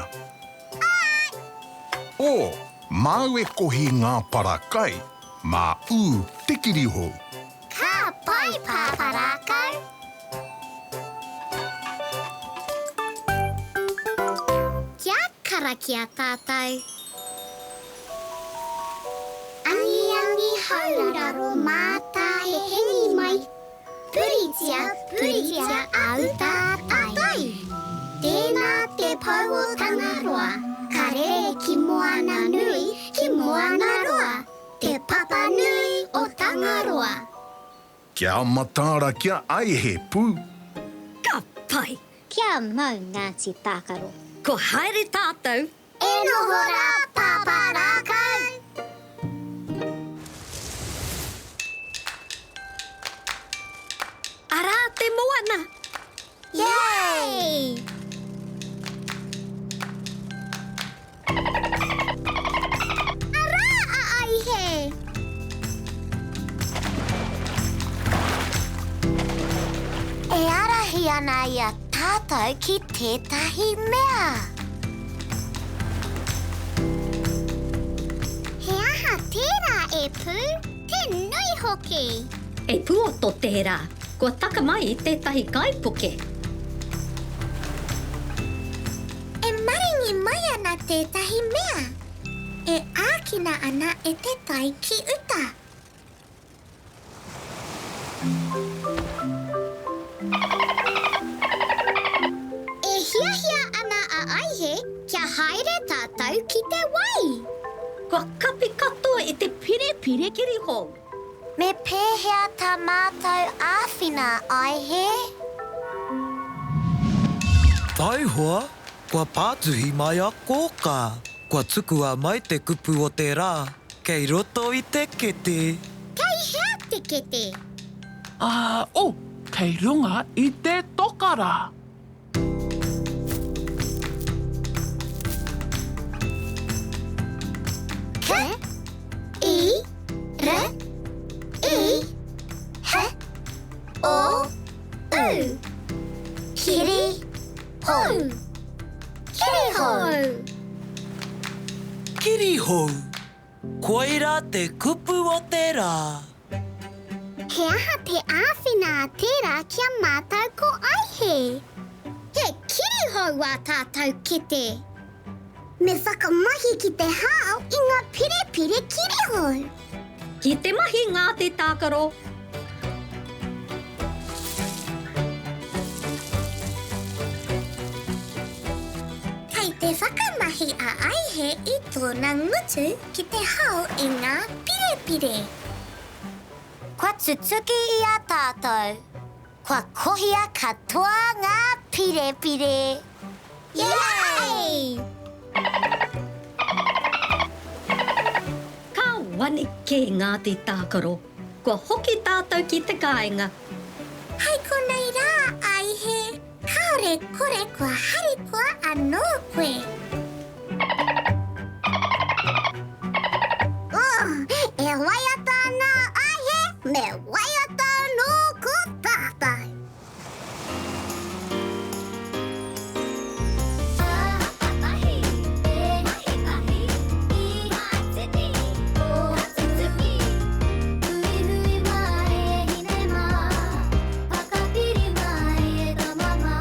O! Māu e kohi ngā parakai. Mā te kirihou. Ka pai Pāpā Rākau. Kia karakia tātou. Angi hauraro mātā he hengi mai. Puritia au tātai. Tēnā te pau o tangaroa. Ka rere ki moana nui, ki moana roa. Te papa nui o tangaroa. Kia matāra kia aihe pū. Ka pai. Kia mau Ngāti Tākaro. Ko haere tātou. E noho rā Pāpā Rākau. Arā te moana. Yay! Arā a aihe. E arahi ana ia tātou ki tētahi mea. He aha tērā e pū, te nui hoki. E puoto tērā. Ko taka mai I tētahi kaipuke. E maringi mai ana tētahi mea. E ākina ana e te tai ki uta. E hiahia ana a aihe kia haere tātou ki te wai. Kua kapi katoa I te pire kirihou. Me pēhea tā mātou āwhina aihe. Taihoa, kua pātuhi mai a Kōkā. Kua tukua mai te kupu o te rā, kei roto I te kete. Kei hea te kete. Kei runga I te tokara. K, I, R, I, H, O, U. Kiri, hou. Kiri, hou. Kirihou, koira te kupu o te rā. He aha te āwhina a tērā kia mātou ko aihe. He kirihou a tātou kete. Me whakamahi ki te hao I ngā pire kirihou. Ki te mahi Ngāti Tākaro. Kei te whakamahi a aihe I tōna ngutu ki te hao I ngā pire. Kua tutuki I a tātou. Kua kohia katoa ngā pire. Yay! Ka wani ke Ngāti Tākaro. Kua hoki tātou ki te kāinga. Hei konei rā, aihe. Kaore kore kua harikoa anō koe. E waiata nā aihe, me waiata nō ko tātou. Hui mai e hine mā, whakapiri mai e tā mama.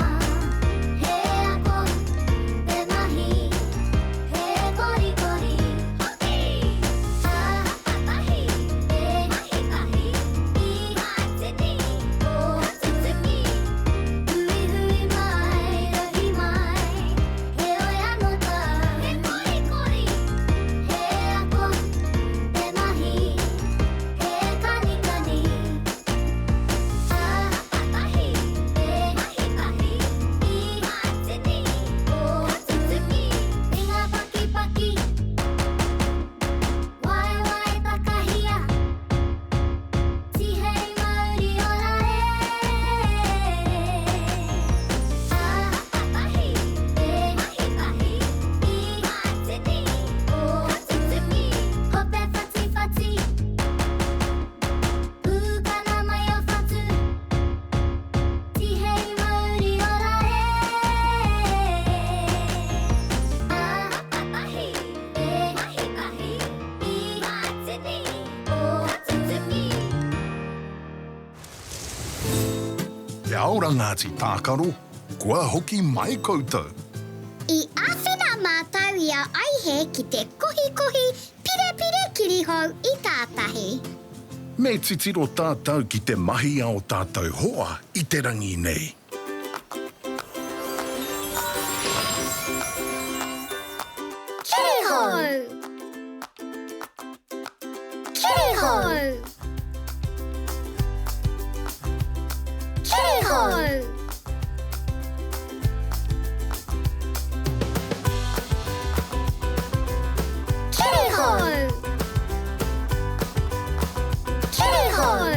Kia ora Ngāti Tākaro, kua hoki mai koutou. I āwhina mātou ia aihe ki te kohi pire kirihau I tātahi. Me titiro tātou ki te mahi ao tātou hoa I te rangi nei. Kirihau! Kirihau! Kirihau! Kirihau! Kirihau!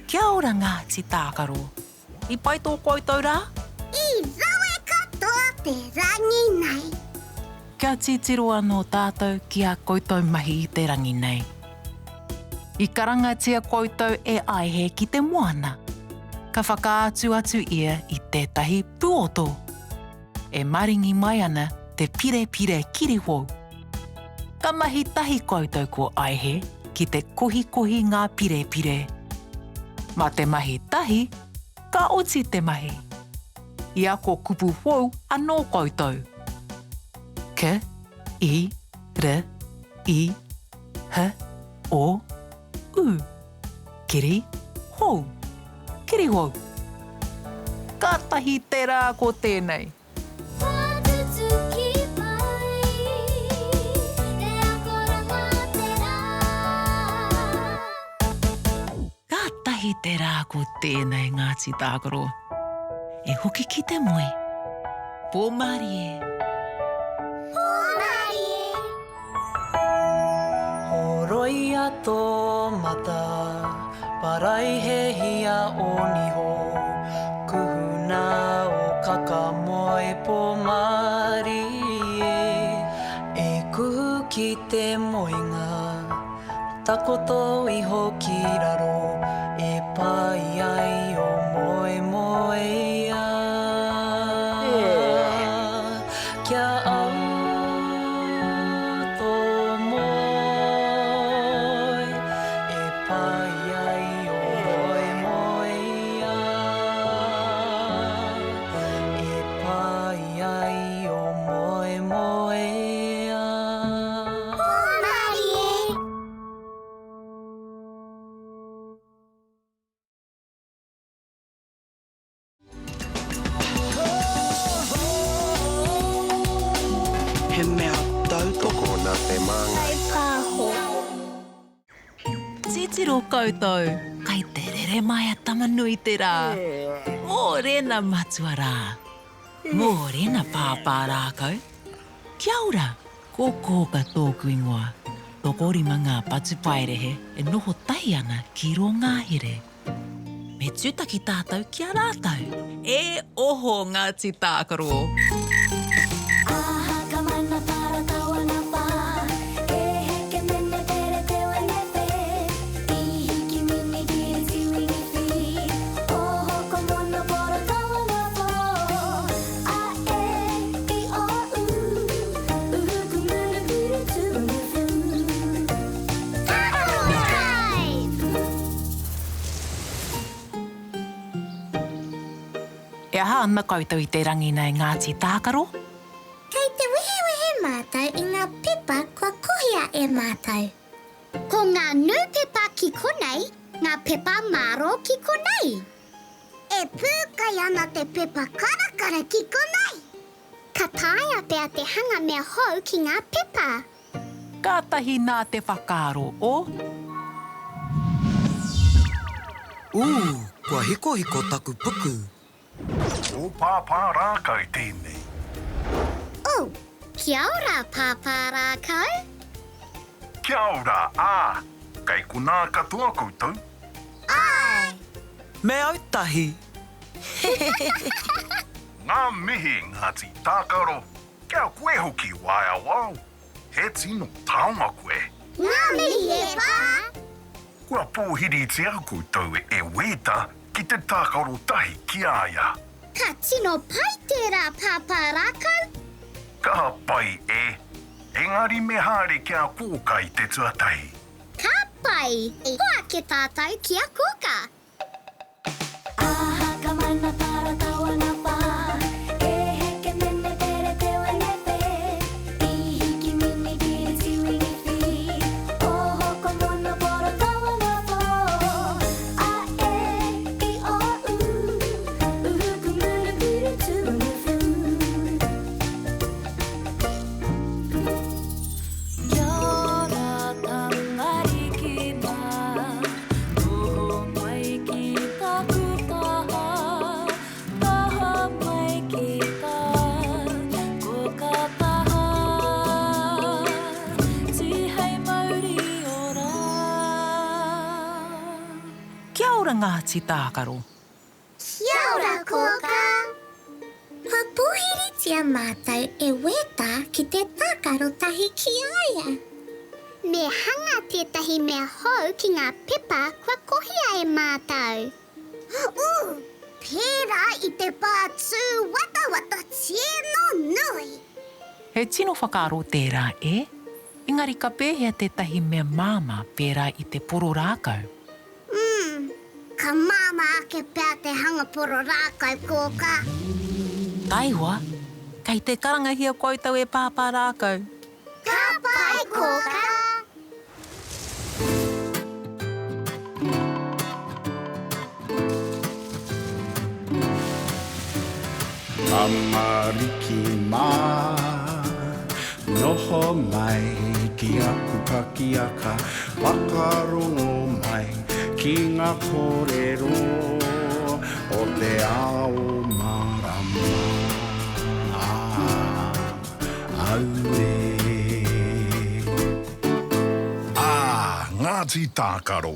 Kia ora Ngāti Tākaro. I pai tō koutou rā? I rawe katoa te rangi nei. Kia titiro anō tātou ki a koutou mahi I te rangi nei. I karangatia koutou e aihe ki te moana. Ka whakaatu atu ia I tētahi puoto. E maringi mai ana te pire kirihau. Ka mahi tahi koutou ko aihe ki te kohi ngā pire. Ma te mahi tahi, ka oti te mahi. Ia ko kupu whou anō koutou. K, I, R, I, H, O, U. Kirihau. Ka tahi te rā ko tēnei. Ka tahi te rā ko tēnei Ngāti Tākaro. E hoki ki te moe. Pōmari e. Horoi a tō mata, paraihe o niho. Kuhuna o kakamoe pōmari e. E kuhu ki te moenga, takoto iho ki raro. E pai ai o moe ia. Kia au tō moe. E pai ai o moe ia. E pai ai o moe ia. He mea tautoko nā te Māngai Pāho. Titiro koutou, kai te rere mai a tamanui te rā. Mō rena matua rā. Mō rena Pāpā Rākau. Kia ora, ko Kōkā tōku ingoa. Toko Rima Māori Patupaiarehe e noho tahi ana ki ro ngahere. Me tūtaki tātou kia rātou. E oho Ngāti Tākaro. E aha ana koutou I te rangi nei Ngāti Tākaro? Kei te wehe mātou I ngā pepa kua kohia e mātou. Ko ngā nū pepa ki konei, ngā pepa māro ki konei. E pūkai ana te pepa karakara ki konei. Ka tāia pēr te hanga mea hou ki ngā pepa. Ka tahi nā te whakaaro o. Kua hiko taku puku. O Pāpā Rākau tēnei. Kia ora, Pāpā Rākau. Kia ora, Kai kuna katoa koutou. Ai. Me autahi. Ngā mihi Ngāti Tākaro. Kia koe hoki wao. He tino taonga koe. Ngā mihi e pā. Kua pōhiri te au koutou e weta ki te Tākaro tahi ki aia. Ka tino pai tērā, Pāpā Rākau. Ka pai e. Engari me haere kia Kōkā I te tuatahi. Ka pai pai, e hoa ke tātou kia kōkā. Aha ka mana para kawana pa E heke mene tere te wanepe I hiki mini giri tiwingi fi O hoko mono poro kawana po A e I o Uhuku mune piri tunu fu Kia ora tangari ki ma Noho mai ki taku taha Taha mai ki ta Kōkā taha Tihei Māori ora Kia ora Ngāti Tākaro. Kia ora kōkā. Wa pōhiritia mātou e weta ki te Tākaro tahi ki aia. Me hanga tētahi mea hou ki ngā pepa kua kohia e mātou. Pērā I te pātū wata tino nui. He tino whakaaro tērā e. Engari ka pēhea tētahi mea māma pērā I te Poro Rākau. Ka māma ake pēr te hanga Poro Rākau kōkā. Taiwa, kei te karangahia koutou e Pāpā Rākau. Ka pai kōkā. Amariki mā, noho mai ki aku pakiaka, whakarongo mai ki ngā kōrero o te ao marama. Aue. Ngāti Tākaro,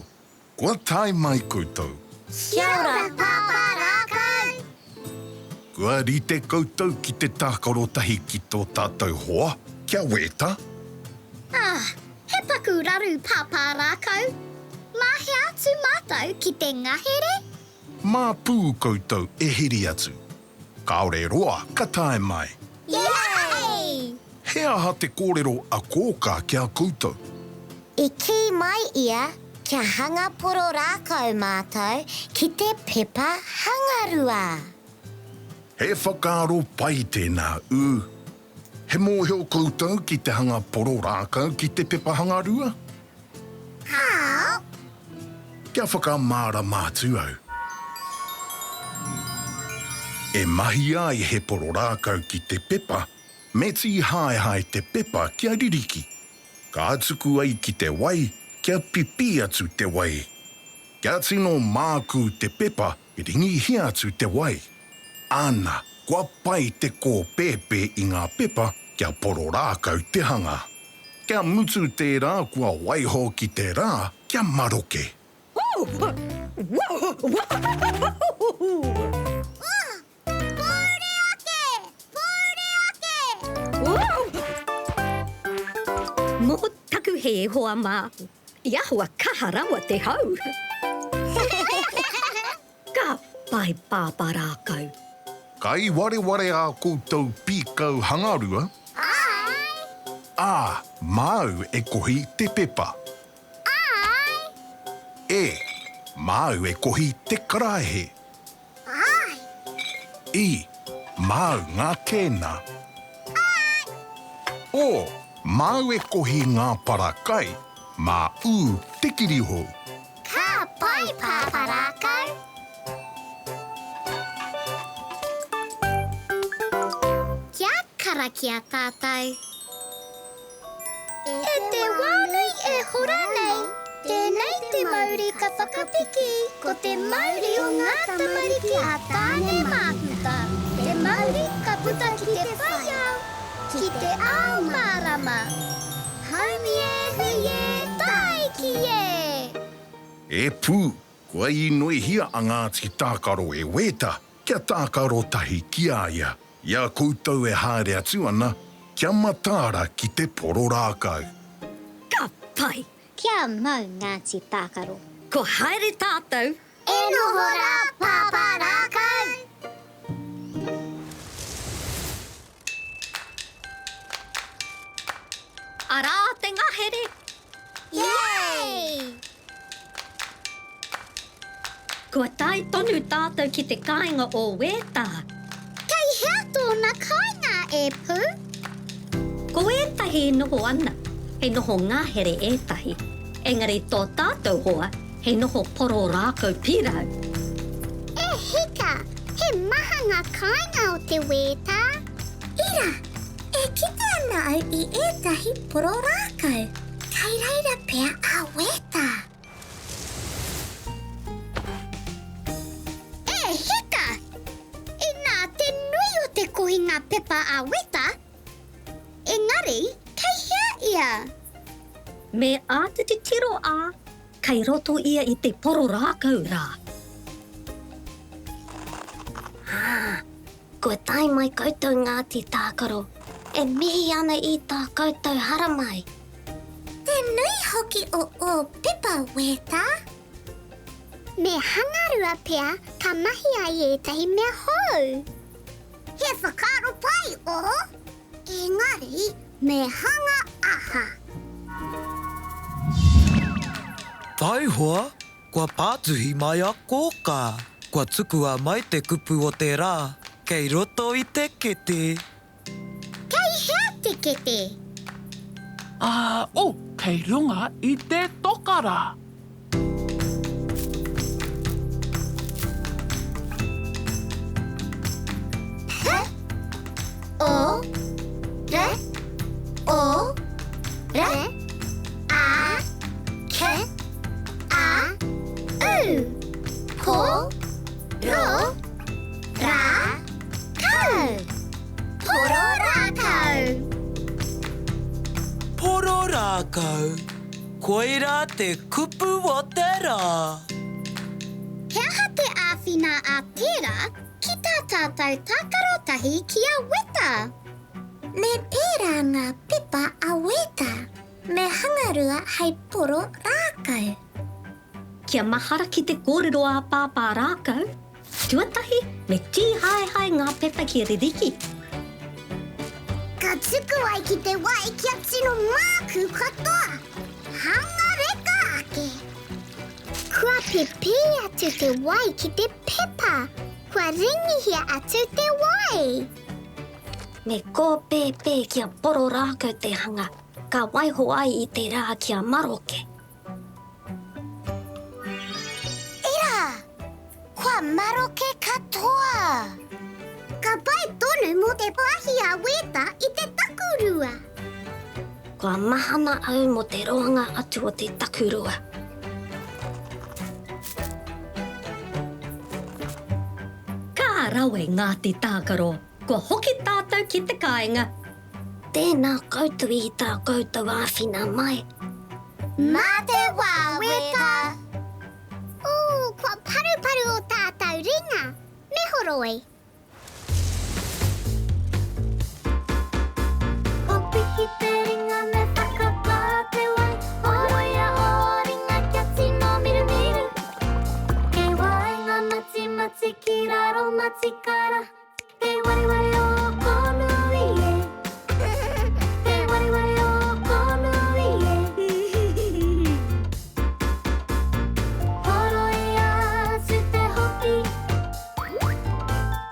kua tai mai koutou. Kia ora Pāpā Rākau. Kua rite koutou ki te Tākaro tahi ki tō tātou hoa, kia weta. He paku raru Pāpā Rākau. Mahi atu mātou ki te ngahere. Mā pū koutou e hiri atu. Kaore roa, ka tae mai. Yay! He aha te kōrero a Kōkā kia koutou. I ki mai ia kia hanga Poro Rākau mātou ki te pepa hangarua. He whakaaro pai tēnā He mōheo koutou ki te hanga Poro Rākau ki te pepa hangarua. How? Kia whakamāra mātu au. E mahi ai he Poro Rākau ki te pepa, me ti hae te pepa kia ririki. Ka atuku ai ki te wai, kia pipi atu te wai. Kia tino māku te pepa, I ringi hia atu te wai. Ana, kua pai te kōpēpē I ngā pepa, kia Poro Rākau te hanga. Kia mutu tērā kua waiho ki te rā, kia maroke. Mō taku he hoa mā. Ia hoa kaharawa te hau. Ka pai Pāpā Rākau. Kai ware a koutou pīkau hangarua. Ai. Māu e kohi te pepa. Ai. Māu e kohi te karaehe. Ai. Māu ngā kēnā. Māu e kohi ngā parakai. Mā te kiriho. Ka pai Pāpā Rākau. Kia kara kia tātou. E te wānui e hora nei, tēnei te Māori ka whakatiki, ko te Māori o ngā tamariki a tāne māputa. Te Māori ka puta ki te whaiau, ki te ao mārama. Haumi e hui e, tai ki e. E pū, kua I noi hia a Ngāti Tākaro e weta, kia Tākaro tahi ki aia. Ia koutou e haere atu ana, kia matāra ki te Poro Rākau. Ka pai. Kia mau Ngāti Tākaro. Ko haere tātou. E noho rā Pāpā Rākau. Arā te ngahere. Yay! whai tonu tātou ki te kāinga o weta. Kei hea tōna kāinga e pū? Ko ētahi e noho ana, he noho ngahere ētahi. Engari tō tātou hoa, he noho Pāpā Rākau pirau. E hika, he maha ngā kāinga o te weta. Ira, e kite ana au I ētahi Pāpā Rākau. Kei reira pea a weta. E hika, I nā te nui o te kohinga pepa a weta. Engari, kei hea ia. Me ātu te tiro a, kei roto ia I te Pāpā Rākau rā. Ko tai mai koutou Ngāti Tākaro, e mihi ana I tā koutou haramai. Te nui hoki o pepa weta. Me hangarua pea ka mahi ai ētahi mea hou. He whakaro pai o. Engari, me hanga aha. Tai hoa, kua pātuhi mai a Kōkā. Kua tukua mai te kupu o te rā, kei roto I te kete. Kei hea te kete. Kei runga I te tokara. O, re, o, re, a, ke, a, u. Po, ro, ra, kau. Poro Rākau. Poro Rākau, koira te kupu o te rā. He aha te āwhina a tērā ki tā tātou Tākaro tahi ki a weta. Me pērā ngā pepa a weta. Me hangarua hei Poro Rākau. Kia mahara ki te kōrero a Pāpā Rākau. Tuatahi, me tīhae ngā pepa ki ririki. Ka tuku ai ki te wai kia tino māku katoa. Hangareka ake. Kua pepe atu te wai ki te pepa. Kua ringihia atu te wai. Me kō pēpē kia Pāpā Rākau te hanga. Ka waiho ai I te rā kia maroke. Ira, kua maroke katoa. Ka pai tonu mo te pahi a weta I te takurua. Kua mahana au mo te roanga atu o te takurua. Ka rawe Ngāti Tākaro, kua hoki tātou ki te kāinga. Tēnā koutou I tā koutou āwhina mai. Mā te wā weta. Kua paru o tātou ringa. Me horoi. Pihi te ringa me whakapā te wai. Horoia o ringa kia tino miru. Kei wai ngā mati ki raro matikara. Kei wari o konui e. Kei wari o konui e. Horoia su te hoki.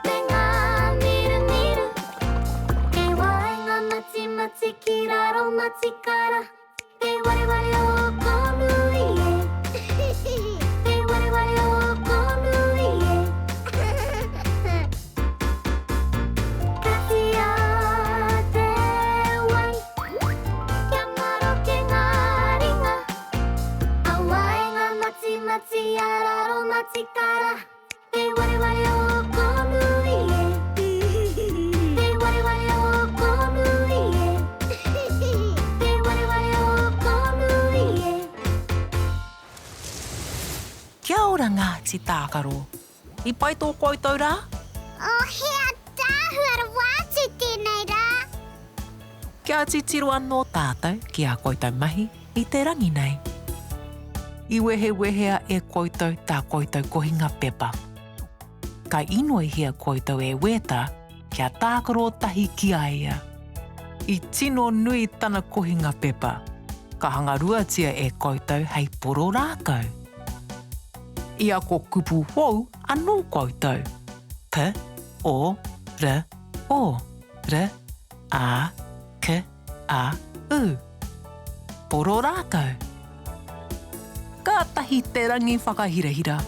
Me ngā miru. Kei wai ngā mati ki raro matikara. Kei wari o konui e. Kei wari o konui e. Kati a te wai. Kia maroke ngā ringa. A wai ngā mati a raro matikara. Kei wari o konui e. Kei wari o konui e. Kei wari o konui e. Kia ora Ngāti Tākaro. I pai tō koutou rā? Hea tāhuara wātu tēnei rā. Kia titiro anō tātou ki a koutou mahi I te rangi nei. I wehewehea e koutou tā koutou kohinga pepa. Ka inoi hea koutou e weta kia Tākaro tahi ki a ia. I tino nui tana kohinga pepa. Ka hangarua tia e koutou hei Pāpā Rākau. ia ko kupu hou anō koutou. P, o, r, o, r, a, k, a, u. Poro rākau. Ka tahi te rangi whakahirahira.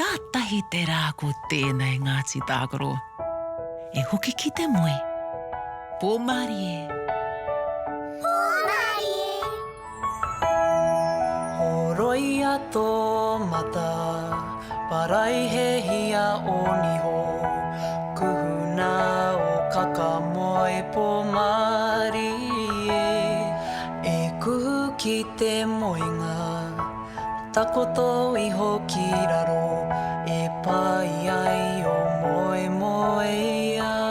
Ka tahi te rā ko tēnei Ngāti Tākaro. E hoki ki te moe. Pō Māori e. Horoi a tō mata, parai he hia o niho. Kuhuna o kakamoe pō Māori e. E kuhu ki te moenga, takoto iho ki raro. E pai ai o moe moe ia.